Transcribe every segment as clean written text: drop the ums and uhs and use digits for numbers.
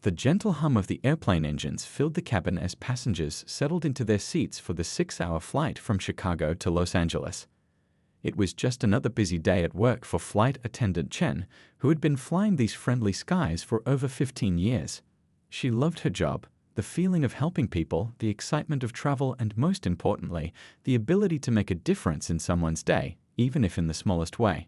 The gentle hum of the airplane engines filled the cabin as passengers settled into their seats for the 6-hour flight from Chicago to Los Angeles. It was just another busy day at work for flight attendant Chen, who had been flying these friendly skies for over 15 years. She loved her job, the feeling of helping people, the excitement of travel, and most importantly, the ability to make a difference in someone's day, even if in the smallest way.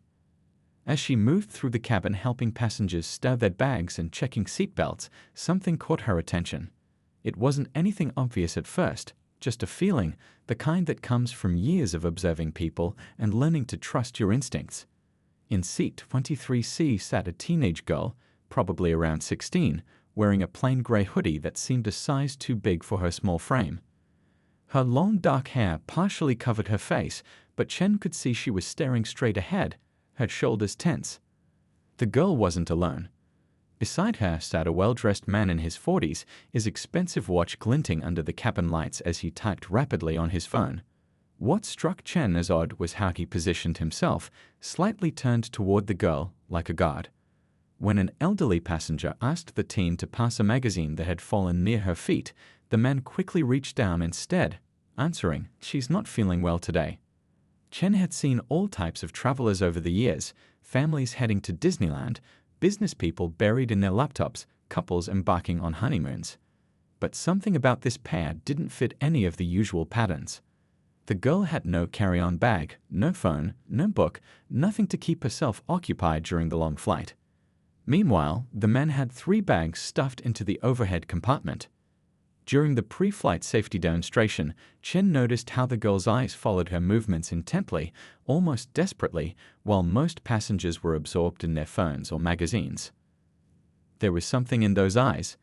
As she moved through the cabin helping passengers stow their bags and checking seatbelts, something caught her attention. It wasn't anything obvious at first, just a feeling, the kind that comes from years of observing people and learning to trust your instincts. In seat 23C sat a teenage girl, probably around 16, wearing a plain gray hoodie that seemed a size too big for her small frame. Her long dark hair partially covered her face, but Chen could see she was staring straight ahead, her shoulders tense. The girl wasn't alone. Beside her sat a well-dressed man in his 40s, his expensive watch glinting under the cabin lights as he typed rapidly on his phone. What struck Chen as odd was how he positioned himself, slightly turned toward the girl, like a guard. When an elderly passenger asked the teen to pass a magazine that had fallen near her feet, the man quickly reached down instead, answering, "She's not feeling well today." Chen had seen all types of travelers over the years, families heading to Disneyland, business people buried in their laptops, couples embarking on honeymoons. But something about this pair didn't fit any of the usual patterns. The girl had no carry-on bag, no phone, no book, nothing to keep herself occupied during the long flight. Meanwhile, the man had 3 bags stuffed into the overhead compartment. During the pre-flight safety demonstration, Chen noticed how the girl's eyes followed her movements intently, almost desperately, while most passengers were absorbed in their phones or magazines. There was something in those eyes,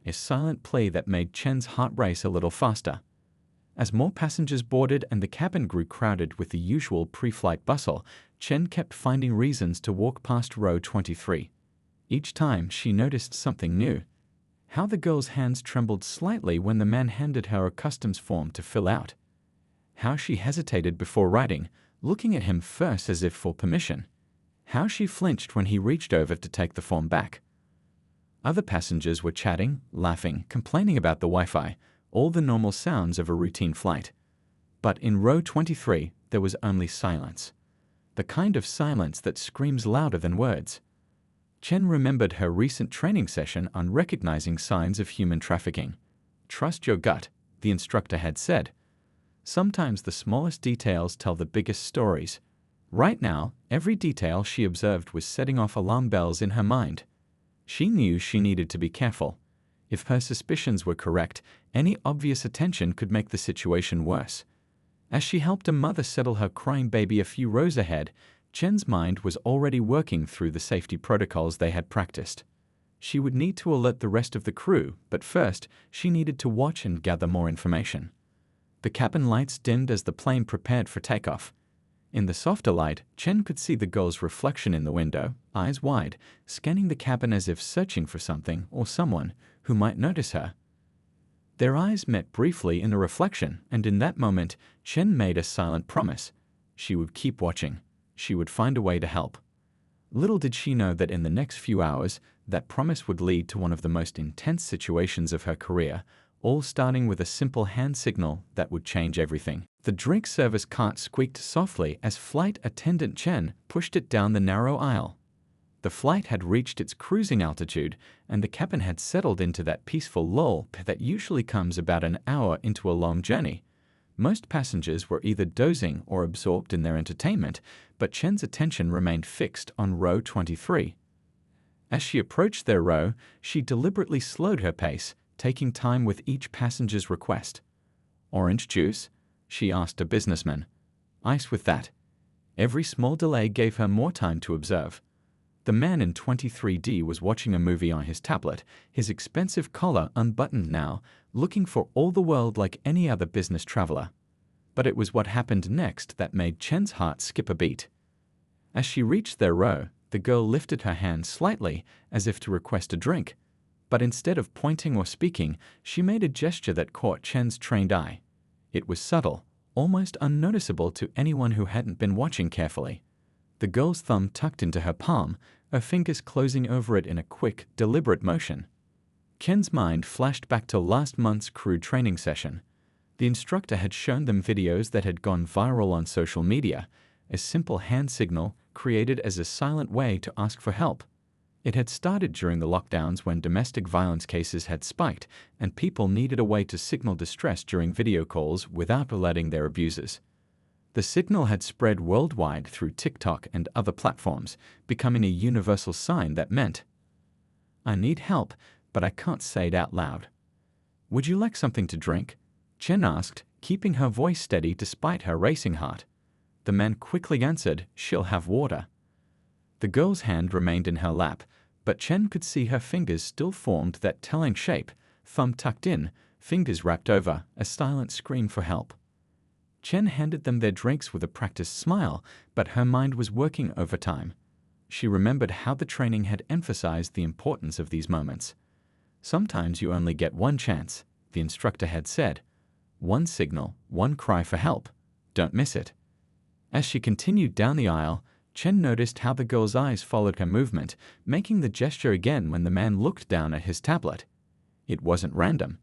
a silent plea that made Chen's heart race a little faster. As more passengers boarded and the cabin grew crowded with the usual pre-flight bustle, Chen kept finding reasons to walk past row 23. Each time, she noticed something new. How the girl's hands trembled slightly when the man handed her a customs form to fill out. How she hesitated before writing, looking at him first as if for permission. How she flinched when he reached over to take the form back. Other passengers were chatting, laughing, complaining about the Wi-Fi, all the normal sounds of a routine flight. But in row 23, there was only silence. The kind of silence that screams louder than words. Chen remembered her recent training session on recognizing signs of human trafficking. "Trust your gut," the instructor had said. Sometimes the smallest details tell the biggest stories. Right now, every detail she observed was setting off alarm bells in her mind. She knew she needed to be careful. If her suspicions were correct, any obvious attention could make the situation worse. As she helped a mother settle her crying baby a few rows ahead, Chen's mind was already working through the safety protocols they had practiced. She would need to alert the rest of the crew, but first, she needed to watch and gather more information. The cabin lights dimmed as the plane prepared for takeoff. In the softer light, Chen could see the girl's reflection in the window, eyes wide, scanning the cabin as if searching for something or someone who might notice her. Their eyes met briefly in the reflection, and in that moment, Chen made a silent promise. She would keep watching. She would find a way to help. Little did she know that in the next few hours, that promise would lead to one of the most intense situations of her career, all starting with a simple hand signal that would change everything. The drink service cart squeaked softly as flight attendant Chen pushed it down the narrow aisle. The flight had reached its cruising altitude, and the cabin had settled into that peaceful lull that usually comes about an hour into a long journey. Most passengers were either dozing or absorbed in their entertainment, but Chen's attention remained fixed on row 23. As she approached their row, she deliberately slowed her pace, taking time with each passenger's request. "Orange juice?" she asked a businessman. "Ice with that." Every small delay gave her more time to observe. The man in 23D was watching a movie on his tablet, his expensive collar unbuttoned now, looking for all the world like any other business traveler. But it was what happened next that made Chen's heart skip a beat. As she reached their row, the girl lifted her hand slightly as if to request a drink. But instead of pointing or speaking, she made a gesture that caught Chen's trained eye. It was subtle, almost unnoticeable to anyone who hadn't been watching carefully. The girl's thumb tucked into her palm, her fingers closing over it in a quick, deliberate motion. Chen's mind flashed back to last month's crew training session. The instructor had shown them videos that had gone viral on social media, a simple hand signal created as a silent way to ask for help. It had started during the lockdowns when domestic violence cases had spiked and people needed a way to signal distress during video calls without alerting their abusers. The signal had spread worldwide through TikTok and other platforms, becoming a universal sign that meant, "I need help, but I can't say it out loud." "Would you like something to drink?" Chen asked, keeping her voice steady despite her racing heart. The man quickly answered, "She'll have water." The girl's hand remained in her lap, but Chen could see her fingers still formed that telling shape, thumb tucked in, fingers wrapped over, a silent scream for help. Chen handed them their drinks with a practiced smile, but her mind was working overtime. She remembered how the training had emphasized the importance of these moments. "Sometimes you only get one chance," the instructor had said. "One signal, one cry for help. Don't miss it." As she continued down the aisle, Chen noticed how the girl's eyes followed her movement, making the gesture again when the man looked down at his tablet. It wasn't random.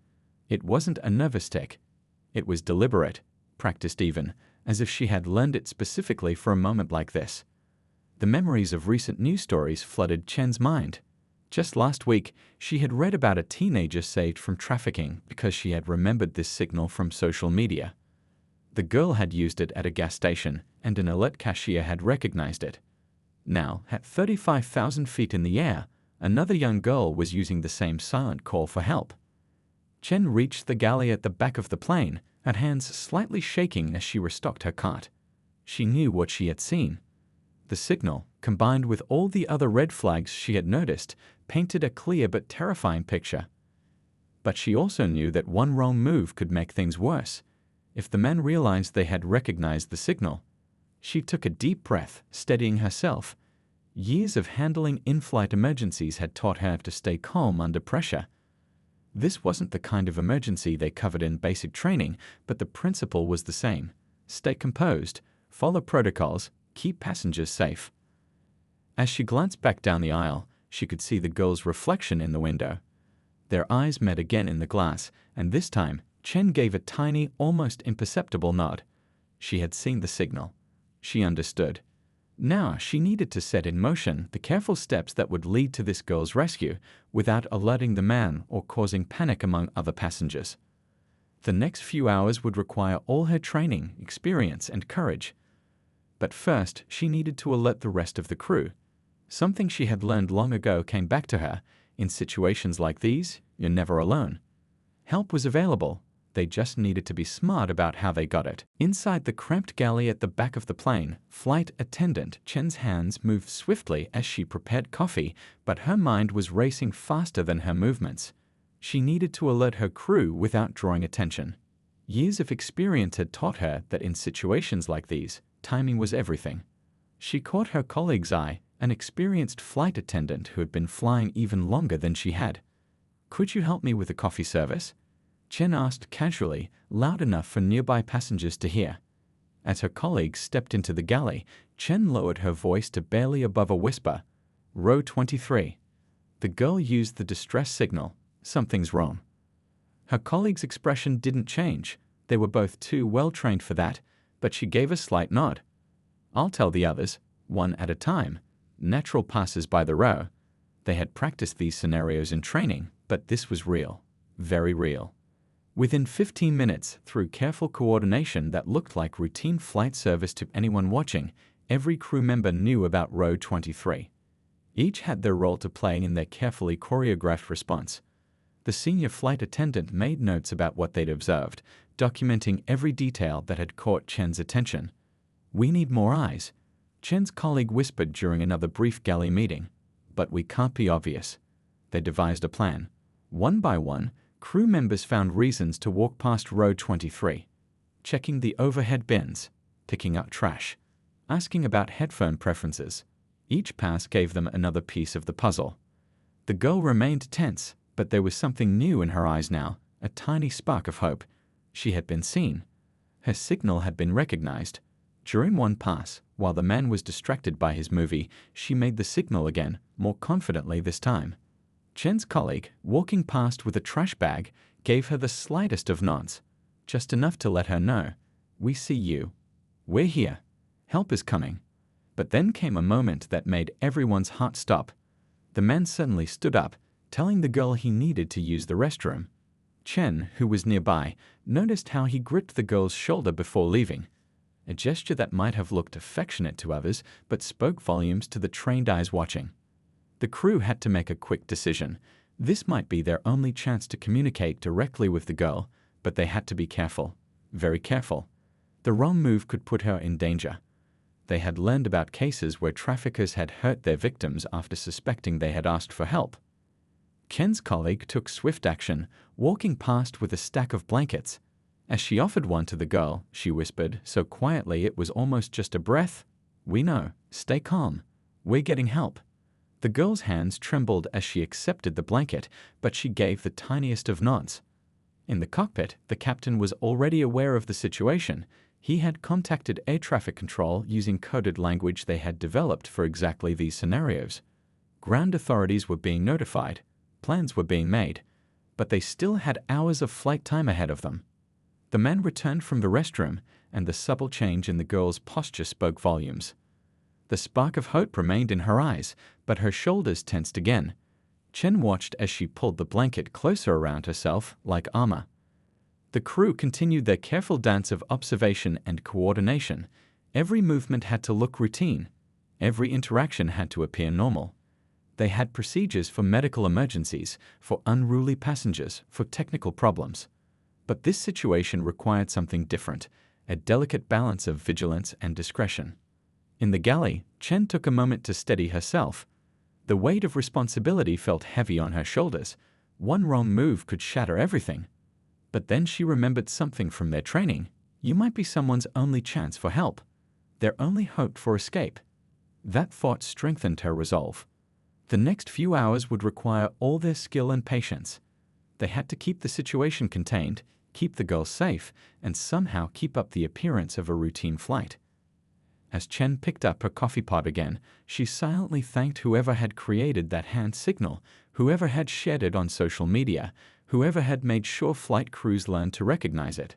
It wasn't a nervous tick. It was deliberate, practiced even, as if she had learned it specifically for a moment like this. The memories of recent news stories flooded Chen's mind. Just last week, she had read about a teenager saved from trafficking because she had remembered this signal from social media. The girl had used it at a gas station, and an alert cashier had recognized it. Now, at 35,000 feet in the air, another young girl was using the same silent call for help. Chen reached the galley at the back of the plane, her hands slightly shaking as she restocked her cart. She knew what she had seen. The signal, combined with all the other red flags she had noticed, painted a clear but terrifying picture. But she also knew that one wrong move could make things worse. If the men realized they had recognized the signal, she took a deep breath, steadying herself. Years of handling in-flight emergencies had taught her to stay calm under pressure. This wasn't the kind of emergency they covered in basic training, but the principle was the same. Stay composed, follow protocols, keep passengers safe. As she glanced back down the aisle, she could see the girl's reflection in the window. Their eyes met again in the glass, and this time, Chen gave a tiny, almost imperceptible nod. She had seen the signal. She understood. Now she needed to set in motion the careful steps that would lead to this girl's rescue without alerting the man or causing panic among other passengers. The next few hours would require all her training, experience, and courage. But first, she needed to alert the rest of the crew. Something she had learned long ago came back to her. In situations like these, you're never alone. Help was available. They just needed to be smart about how they got it. Inside the cramped galley at the back of the plane, flight attendant Chen's hands moved swiftly as she prepared coffee, but her mind was racing faster than her movements. She needed to alert her crew without drawing attention. Years of experience had taught her that in situations like these, timing was everything. She caught her colleague's eye, an experienced flight attendant who had been flying even longer than she had. "Could you help me with the coffee service?" Chen asked casually, loud enough for nearby passengers to hear. As her colleague stepped into the galley, Chen lowered her voice to barely above a whisper. "Row 23. The girl used the distress signal. Something's wrong." Her colleague's expression didn't change. They were both too well trained for that, but she gave a slight nod. "I'll tell the others, one at a time." Natural passes by the row. They had practiced these scenarios in training, but this was real. Very real. Within 15 minutes, through careful coordination that looked like routine flight service to anyone watching, every crew member knew about row 23. Each had their role to play in their carefully choreographed response. The senior flight attendant made notes about what they'd observed, documenting every detail that had caught Chen's attention. "We need more eyes," Chen's colleague whispered during another brief galley meeting. "But we can't be obvious." They devised a plan. One by one, crew members found reasons to walk past row 23, checking the overhead bins, picking up trash, asking about headphone preferences. Each pass gave them another piece of the puzzle. The girl remained tense, but there was something new in her eyes now, a tiny spark of hope. She had been seen. Her signal had been recognized. During one pass, while the man was distracted by his movie, she made the signal again, more confidently this time. Chen's colleague, walking past with a trash bag, gave her the slightest of nods, just enough to let her know, "We see you. We're here. Help is coming." But then came a moment that made everyone's heart stop. The man suddenly stood up, telling the girl he needed to use the restroom. Chen, who was nearby, noticed how he gripped the girl's shoulder before leaving, a gesture that might have looked affectionate to others but spoke volumes to the trained eyes watching. The crew had to make a quick decision. This might be their only chance to communicate directly with the girl, but they had to be careful, very careful. The wrong move could put her in danger. They had learned about cases where traffickers had hurt their victims after suspecting they had asked for help. Ken's colleague took swift action, walking past with a stack of blankets. As she offered one to the girl, she whispered, so quietly it was almost just a breath, "We know. Stay calm. We're getting help." The girl's hands trembled as she accepted the blanket, but she gave the tiniest of nods. In the cockpit, the captain was already aware of the situation. He had contacted air traffic control using coded language they had developed for exactly these scenarios. Ground authorities were being notified. Plans were being made, but they still had hours of flight time ahead of them. The man returned from the restroom, and the subtle change in the girl's posture spoke volumes. The spark of hope remained in her eyes, but her shoulders tensed again. Chen watched as she pulled the blanket closer around herself, like armor. The crew continued their careful dance of observation and coordination. Every movement had to look routine. Every interaction had to appear normal. They had procedures for medical emergencies, for unruly passengers, for technical problems. But this situation required something different, a delicate balance of vigilance and discretion. In the galley, Chen took a moment to steady herself. The weight of responsibility felt heavy on her shoulders. One wrong move could shatter everything. But then she remembered something from their training. You might be someone's only chance for help, their only hope for escape. That thought strengthened her resolve. The next few hours would require all their skill and patience. They had to keep the situation contained, keep the girl safe, and somehow keep up the appearance of a routine flight. As Chen picked up her coffee pot again, she silently thanked whoever had created that hand signal, whoever had shared it on social media, whoever had made sure flight crews learned to recognize it.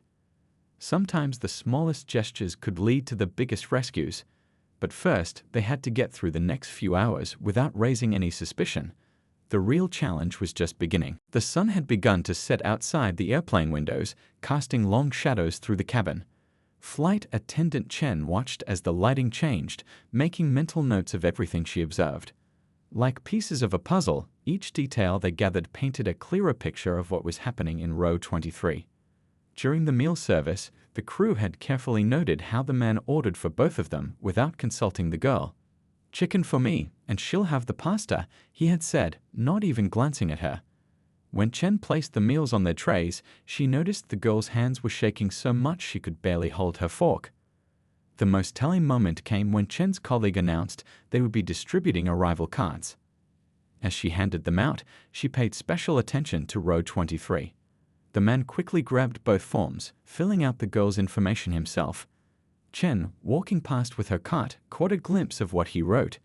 Sometimes the smallest gestures could lead to the biggest rescues. But first, they had to get through the next few hours without raising any suspicion. The real challenge was just beginning. The sun had begun to set outside the airplane windows, casting long shadows through the cabin. Flight attendant Chen watched as the lighting changed, making mental notes of everything she observed. Like pieces of a puzzle, each detail they gathered painted a clearer picture of what was happening in row 23. During the meal service, the crew had carefully noted how the man ordered for both of them without consulting the girl. "Chicken for me, and she'll have the pasta," he had said, not even glancing at her. When Chen placed the meals on their trays, she noticed the girl's hands were shaking so much she could barely hold her fork. The most telling moment came when Chen's colleague announced they would be distributing arrival cards. As she handed them out, she paid special attention to row 23. The man quickly grabbed both forms, filling out the girl's information himself. Chen, walking past with her cart, caught a glimpse of what he wrote.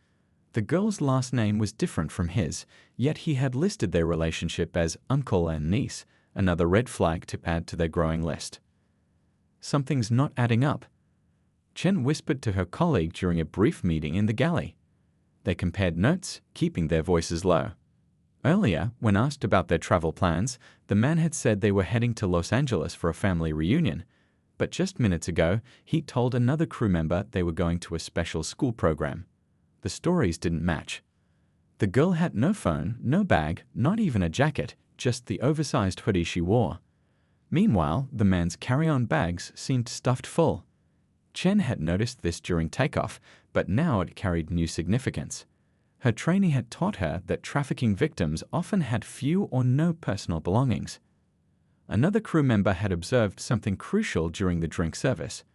The girl's last name was different from his, yet he had listed their relationship as uncle and niece, another red flag to add to their growing list. Something's not adding up, Chen whispered to her colleague during a brief meeting in the galley. They compared notes, keeping their voices low. Earlier, when asked about their travel plans, the man had said they were heading to Los Angeles for a family reunion. But just minutes ago, he told another crew member they were going to a special school program. The stories didn't match. The girl had no phone, no bag, not even a jacket, just the oversized hoodie she wore. Meanwhile, the man's carry-on bags seemed stuffed full. Chen had noticed this during takeoff, but now it carried new significance. Her training had taught her that trafficking victims often had few or no personal belongings. Another crew member had observed something crucial during the drink service.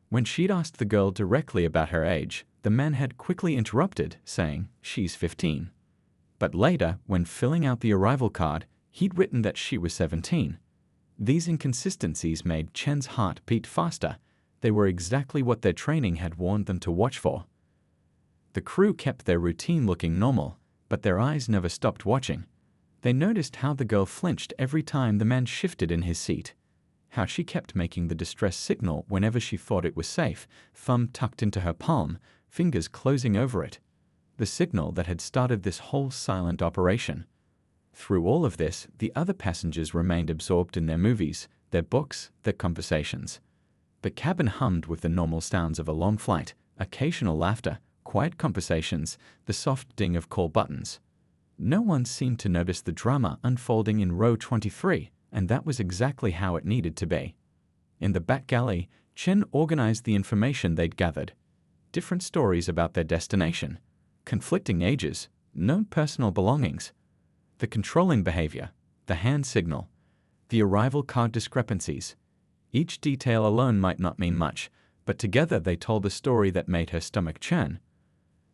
When she'd asked the girl directly about her age, the man had quickly interrupted, saying, "She's 15. But later, when filling out the arrival card, he'd written that she was 17. These inconsistencies made Chen's heart beat faster. They were exactly what their training had warned them to watch for. The crew kept their routine looking normal, but their eyes never stopped watching. They noticed how the girl flinched every time the man shifted in his seat, how she kept making the distress signal whenever she thought it was safe, thumb tucked into her palm, fingers closing over it, the signal that had started this whole silent operation. Through all of this, the other passengers remained absorbed in their movies, their books, their conversations. The cabin hummed with the normal sounds of a long flight, occasional laughter, quiet conversations, the soft ding of call buttons. No one seemed to notice the drama unfolding in row 23, and that was exactly how it needed to be. In the back galley, Chen organized the information they'd gathered. Different stories about their destination, conflicting ages, no personal belongings, the controlling behavior, the hand signal, the arrival card discrepancies. Each detail alone might not mean much, but together they told a story that made her stomach churn.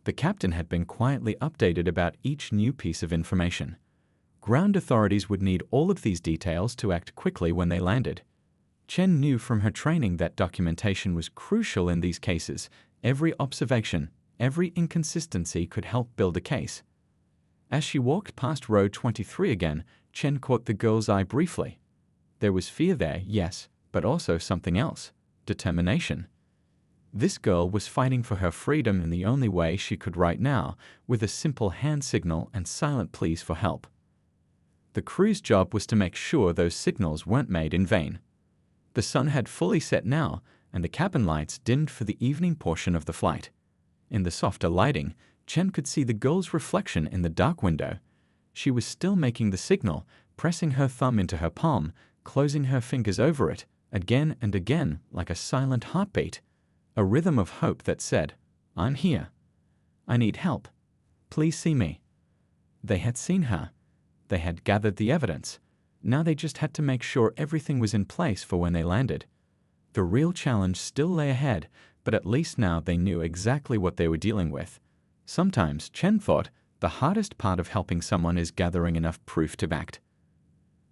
The captain had been quietly updated about each new piece of information. Ground authorities would need all of these details to act quickly when they landed. Chen knew from her training that documentation was crucial in these cases. Every observation, every inconsistency could help build a case. As she walked past row 23 again, Chen caught the girl's eye briefly. There was fear there, yes, but also something else: determination. This girl was fighting for her freedom in the only way she could right now, with a simple hand signal and silent pleas for help. The crew's job was to make sure those signals weren't made in vain. The sun had fully set now, and the cabin lights dimmed for the evening portion of the flight. In the softer lighting, Chen could see the girl's reflection in the dark window. She was still making the signal, pressing her thumb into her palm, closing her fingers over it, again and again, like a silent heartbeat, a rhythm of hope that said, "I'm here. I need help. Please see me." They had seen her. They had gathered the evidence. Now they just had to make sure everything was in place for when they landed. The real challenge still lay ahead, but at least now they knew exactly what they were dealing with. Sometimes, Chen thought, the hardest part of helping someone is gathering enough proof to act.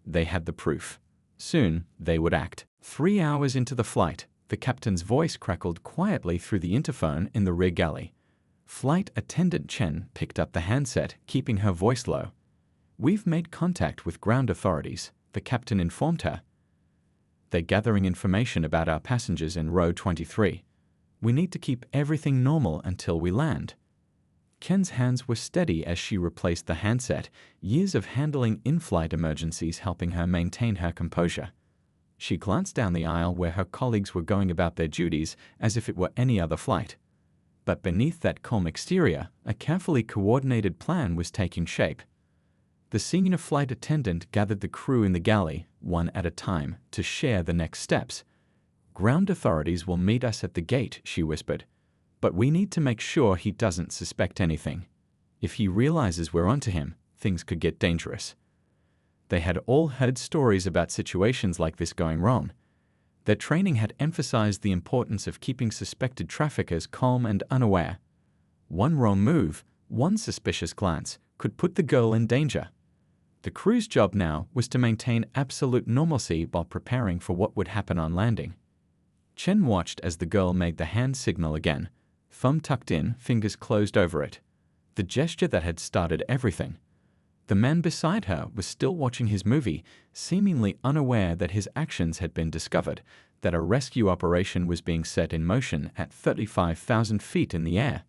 They had the proof. Soon, they would act. 3 hours into the flight, the captain's voice crackled quietly through the interphone in the rear galley. Flight attendant Chen picked up the handset, keeping her voice low. "We've made contact with ground authorities," the captain informed her. "They're gathering information about our passengers in row 23. We need to keep everything normal until we land." Ken's hands were steady as she replaced the handset, years of handling in-flight emergencies helping her maintain her composure. She glanced down the aisle where her colleagues were going about their duties as if it were any other flight. But beneath that calm exterior, a carefully coordinated plan was taking shape. The senior flight attendant gathered the crew in the galley, one at a time, to share the next steps. "Ground authorities will meet us at the gate," she whispered. "But we need to make sure he doesn't suspect anything. If he realizes we're onto him, things could get dangerous." They had all heard stories about situations like this going wrong. Their training had emphasized the importance of keeping suspected traffickers calm and unaware. One wrong move, one suspicious glance, could put the girl in danger. The crew's job now was to maintain absolute normalcy while preparing for what would happen on landing. Chen watched as the girl made the hand signal again, thumb tucked in, fingers closed over it. The gesture that had started everything. The man beside her was still watching his movie, seemingly unaware that his actions had been discovered, that a rescue operation was being set in motion at 35,000 feet in the air.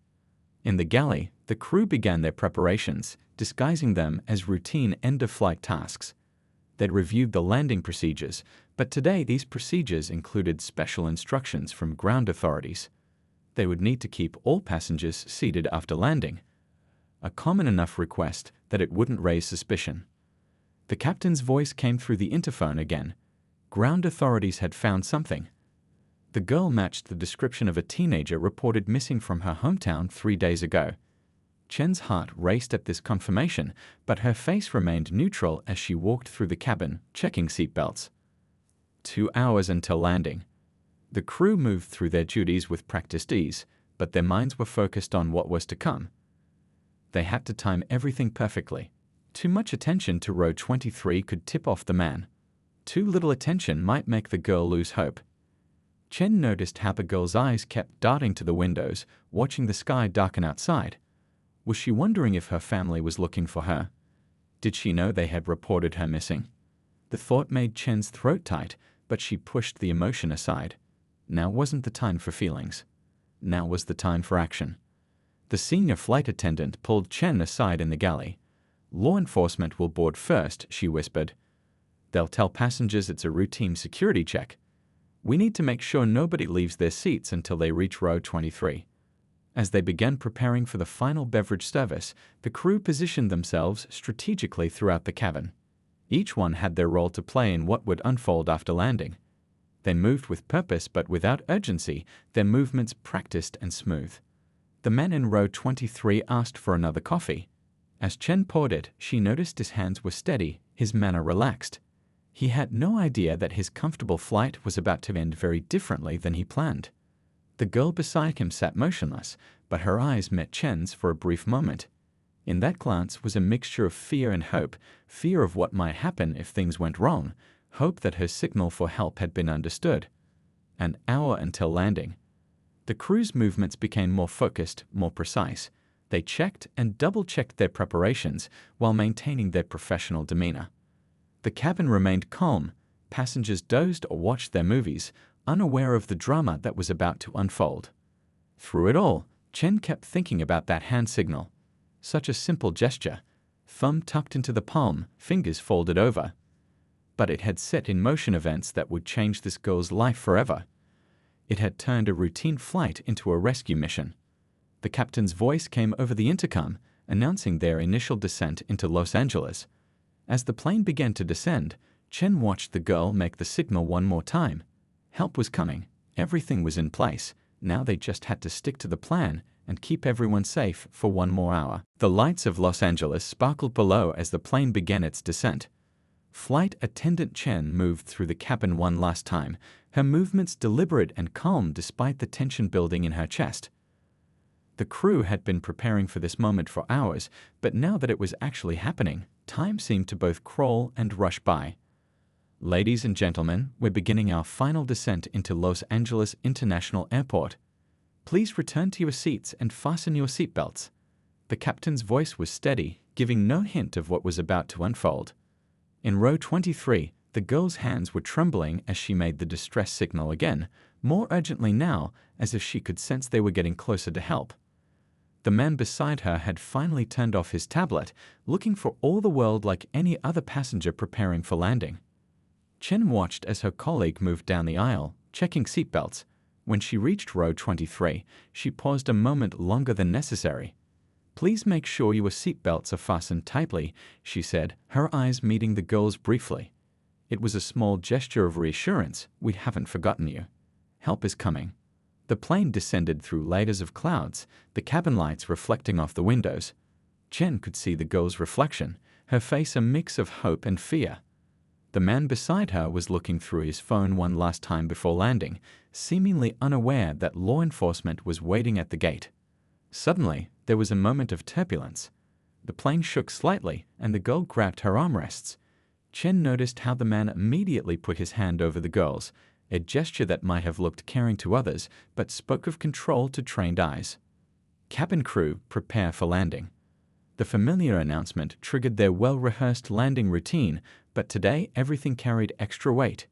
In the galley, the crew began their preparations, disguising them as routine end-of-flight tasks. They'd reviewed the landing procedures, but today these procedures included special instructions from ground authorities. They would need to keep all passengers seated after landing, a common enough request that it wouldn't raise suspicion. The captain's voice came through the interphone again. Ground authorities had found something. The girl matched the description of a teenager reported missing from her hometown 3 days ago. Chen's heart raced at this confirmation, but her face remained neutral as she walked through the cabin, checking seatbelts. 2 hours until landing. The crew moved through their duties with practiced ease, but their minds were focused on what was to come. They had to time everything perfectly. Too much attention to row 23 could tip off the man. Too little attention might make the girl lose hope. Chen noticed how the girl's eyes kept darting to the windows, watching the sky darken outside. Was she wondering if her family was looking for her? Did she know they had reported her missing? The thought made Chen's throat tight, but she pushed the emotion aside. Now wasn't the time for feelings. Now was the time for action. The senior flight attendant pulled Chen aside in the galley. "Law enforcement will board first," she whispered. "They'll tell passengers it's a routine security check. We need to make sure nobody leaves their seats until they reach row 23. As they began preparing for the final beverage service, the crew positioned themselves strategically throughout the cabin. Each one had their role to play in what would unfold after landing. They moved with purpose but without urgency, their movements practiced and smooth. The man in row 23 asked for another coffee. As Chen poured it, she noticed his hands were steady, his manner relaxed. He had no idea that his comfortable flight was about to end very differently than he planned. The girl beside him sat motionless, but her eyes met Chen's for a brief moment. In that glance was a mixture of fear and hope, fear of what might happen if things went wrong, hope that her signal for help had been understood. An hour until landing. The crew's movements became more focused, more precise. They checked and double-checked their preparations while maintaining their professional demeanor. The cabin remained calm. Passengers dozed or watched their movies, unaware of the drama that was about to unfold. Through it all, Chen kept thinking about that hand signal. Such a simple gesture, thumb tucked into the palm, fingers folded over. But it had set in motion events that would change this girl's life forever. It had turned a routine flight into a rescue mission. The captain's voice came over the intercom, announcing their initial descent into Los Angeles. As the plane began to descend, Chen watched the girl make the signal one more time. Help was coming. Everything was in place. Now they just had to stick to the plan and keep everyone safe for one more hour. The lights of Los Angeles sparkled below as the plane began its descent. Flight attendant Chen moved through the cabin one last time, her movements deliberate and calm despite the tension building in her chest. The crew had been preparing for this moment for hours, but now that it was actually happening, time seemed to both crawl and rush by. "Ladies and gentlemen, we're beginning our final descent into Los Angeles International Airport. Please return to your seats and fasten your seatbelts." The captain's voice was steady, giving no hint of what was about to unfold. In row 23, the girl's hands were trembling as she made the distress signal again, more urgently now, as if she could sense they were getting closer to help. The man beside her had finally turned off his tablet, looking for all the world like any other passenger preparing for landing. Chen watched as her colleague moved down the aisle, checking seatbelts. When she reached row 23, she paused a moment longer than necessary. "Please make sure your seatbelts are fastened tightly," she said, her eyes meeting the girl's briefly. It was a small gesture of reassurance. "We haven't forgotten you. Help is coming." The plane descended through layers of clouds, the cabin lights reflecting off the windows. Chen could see the girl's reflection, her face a mix of hope and fear. The man beside her was looking through his phone one last time before landing, seemingly unaware that law enforcement was waiting at the gate. Suddenly, there was a moment of turbulence. The plane shook slightly, and the girl grabbed her armrests. Chen noticed how the man immediately put his hand over the girl's, a gesture that might have looked caring to others, but spoke of control to trained eyes. "Cabin crew, prepare for landing." The familiar announcement triggered their well-rehearsed landing routine, but today everything carried extra weight.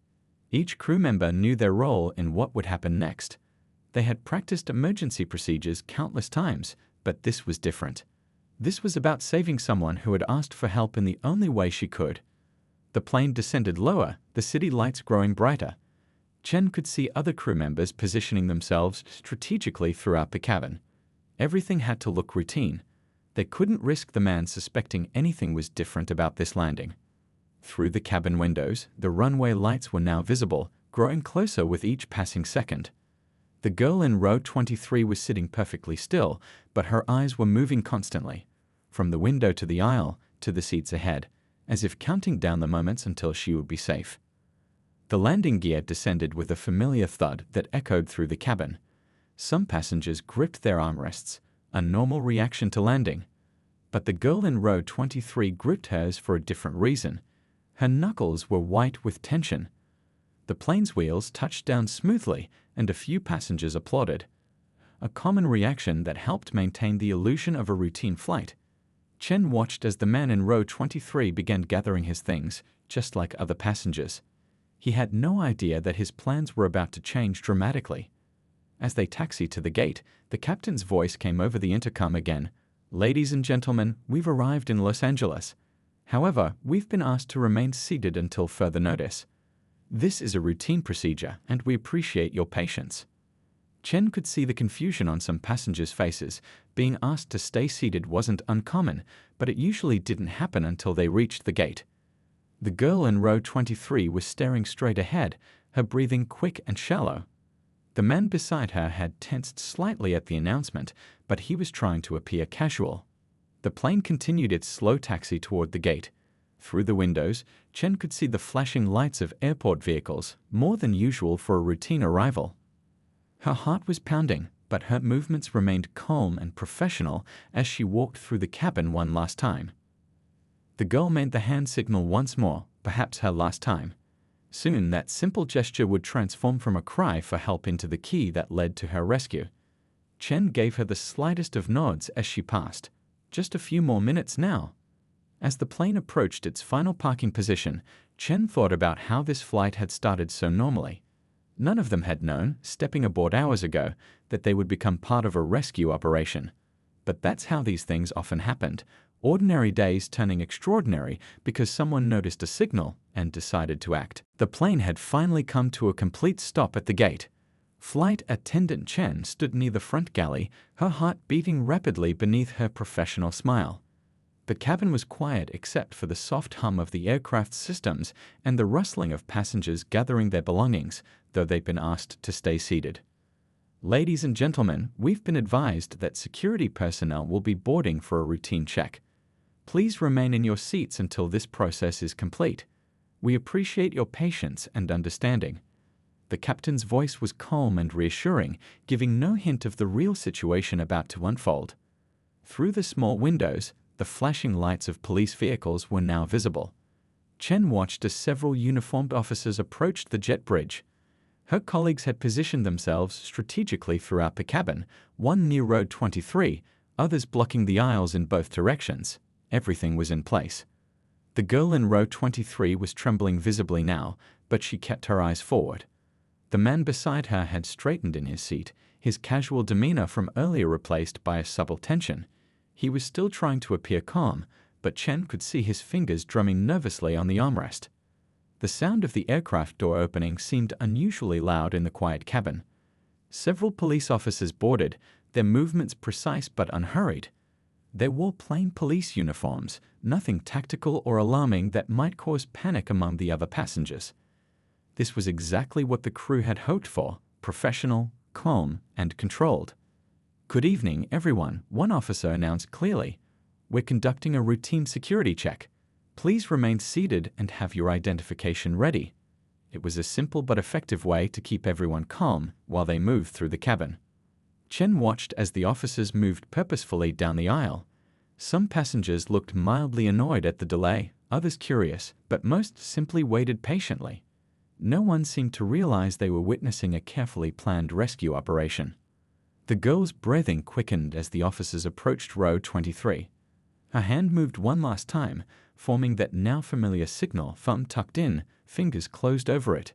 Each crew member knew their role in what would happen next. They had practiced emergency procedures countless times, but this was different. This was about saving someone who had asked for help in the only way she could. The plane descended lower, the city lights growing brighter. Chen could see other crew members positioning themselves strategically throughout the cabin. Everything had to look routine. They couldn't risk the man suspecting anything was different about this landing. Through the cabin windows, the runway lights were now visible, growing closer with each passing second. The girl in row 23 was sitting perfectly still, but her eyes were moving constantly, from the window to the aisle to the seats ahead, as if counting down the moments until she would be safe. The landing gear descended with a familiar thud that echoed through the cabin. Some passengers gripped their armrests, a normal reaction to landing. But the girl in row 23 gripped hers for a different reason. Her knuckles were white with tension. The plane's wheels touched down smoothly, and a few passengers applauded. A common reaction that helped maintain the illusion of a routine flight. Chen watched as the man in row 23 began gathering his things, just like other passengers. He had no idea that his plans were about to change dramatically. As they taxied to the gate, the captain's voice came over the intercom again. "Ladies and gentlemen, we've arrived in Los Angeles. However, we've been asked to remain seated until further notice. This is a routine procedure, and we appreciate your patience." Chen could see the confusion on some passengers' faces. Being asked to stay seated wasn't uncommon, but it usually didn't happen until they reached the gate. The girl in row 23 was staring straight ahead, her breathing quick and shallow. The man beside her had tensed slightly at the announcement, but he was trying to appear casual. The plane continued its slow taxi toward the gate. Through the windows, Chen could see the flashing lights of airport vehicles, more than usual for a routine arrival. Her heart was pounding, but her movements remained calm and professional as she walked through the cabin one last time. The girl made the hand signal once more, perhaps her last time. Soon, that simple gesture would transform from a cry for help into the key that led to her rescue. Chen gave her the slightest of nods as she passed. Just a few more minutes now. As the plane approached its final parking position, Chen thought about how this flight had started so normally. None of them had known, stepping aboard hours ago, that they would become part of a rescue operation. But that's how these things often happened. Ordinary days turning extraordinary because someone noticed a signal and decided to act. The plane had finally come to a complete stop at the gate. Flight attendant Chen stood near the front galley, her heart beating rapidly beneath her professional smile. The cabin was quiet except for the soft hum of the aircraft's systems and the rustling of passengers gathering their belongings, though they'd been asked to stay seated. "Ladies and gentlemen, we've been advised that security personnel will be boarding for a routine check. Please remain in your seats until this process is complete. We appreciate your patience and understanding." The captain's voice was calm and reassuring, giving no hint of the real situation about to unfold. Through the small windows, the flashing lights of police vehicles were now visible. Chen watched as several uniformed officers approached the jet bridge. Her colleagues had positioned themselves strategically throughout the cabin, one near row 23, others blocking the aisles in both directions. Everything was in place. The girl in row 23 was trembling visibly now, but she kept her eyes forward. The man beside her had straightened in his seat, his casual demeanor from earlier replaced by a subtle tension. He was still trying to appear calm, but Chen could see his fingers drumming nervously on the armrest. The sound of the aircraft door opening seemed unusually loud in the quiet cabin. Several police officers boarded, their movements precise but unhurried. They wore plain police uniforms, nothing tactical or alarming that might cause panic among the other passengers. This was exactly what the crew had hoped for: professional, calm, and controlled. "Good evening, everyone," one officer announced clearly. "We're conducting a routine security check. Please remain seated and have your identification ready." It was a simple but effective way to keep everyone calm while they moved through the cabin. Chen watched as the officers moved purposefully down the aisle. Some passengers looked mildly annoyed at the delay, others curious, but most simply waited patiently. No one seemed to realize they were witnessing a carefully planned rescue operation. The girl's breathing quickened as the officers approached row 23. Her hand moved one last time, forming that now familiar signal, thumb tucked in, fingers closed over it.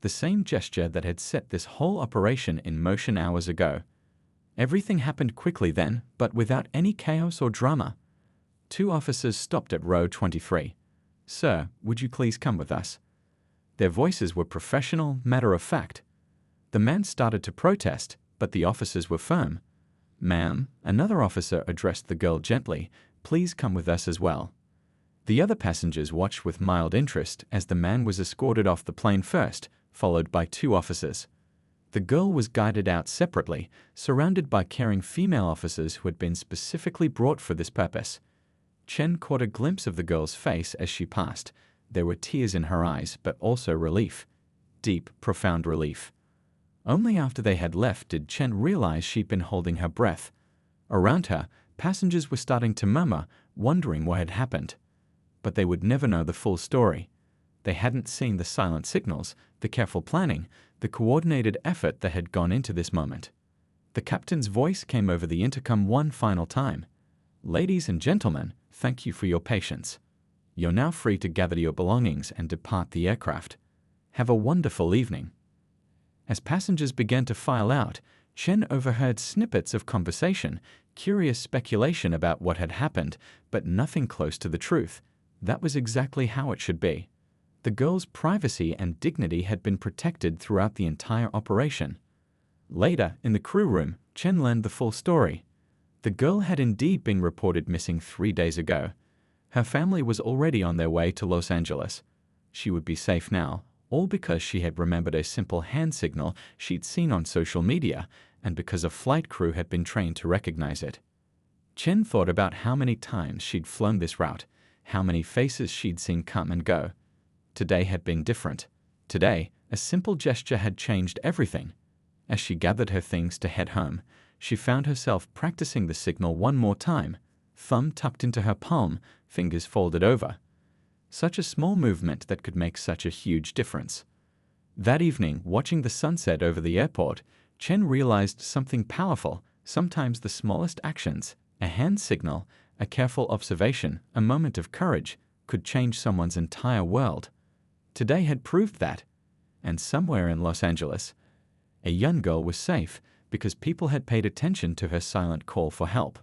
The same gesture that had set this whole operation in motion hours ago. Everything happened quickly then, but without any chaos or drama. Two officers stopped at row 23. "Sir, would you please come with us?" Their voices were professional, matter-of-fact. The man started to protest, but the officers were firm. "Ma'am," another officer addressed the girl gently, "please come with us as well." The other passengers watched with mild interest as the man was escorted off the plane first, followed by two officers. The girl was guided out separately, surrounded by caring female officers who had been specifically brought for this purpose. Chen caught a glimpse of the girl's face as she passed. There were tears in her eyes, but also relief. Deep, profound relief. Only after they had left did Chen realize she'd been holding her breath. Around her, passengers were starting to murmur, wondering what had happened. But they would never know the full story. They hadn't seen the silent signals, the careful planning, the coordinated effort that had gone into this moment. The captain's voice came over the intercom one final time. "Ladies and gentlemen, Thank you for your patience. You're now free to gather your belongings and depart the aircraft. Have a wonderful evening." As passengers began to file out, Chen overheard snippets of conversation, curious speculation about what had happened, but nothing close to the truth. That was exactly how it should be. The girl's privacy and dignity had been protected throughout the entire operation. Later, in the crew room, Chen learned the full story. The girl had indeed been reported missing 3 days ago. Her family was already on their way to Los Angeles. She would be safe now, all because she had remembered a simple hand signal she'd seen on social media, and because a flight crew had been trained to recognize it. Chen thought about how many times she'd flown this route, how many faces she'd seen come and go. Today had been different. Today, a simple gesture had changed everything. As she gathered her things to head home, she found herself practicing the signal one more time, thumb tucked into her palm, fingers folded over. Such a small movement that could make such a huge difference. That evening, watching the sunset over the airport, Chen realized something powerful. Sometimes the smallest actions, a hand signal, a careful observation, a moment of courage, could change someone's entire world. Today had proved that. And somewhere in Los Angeles, a young girl was safe because people had paid attention to her silent call for help.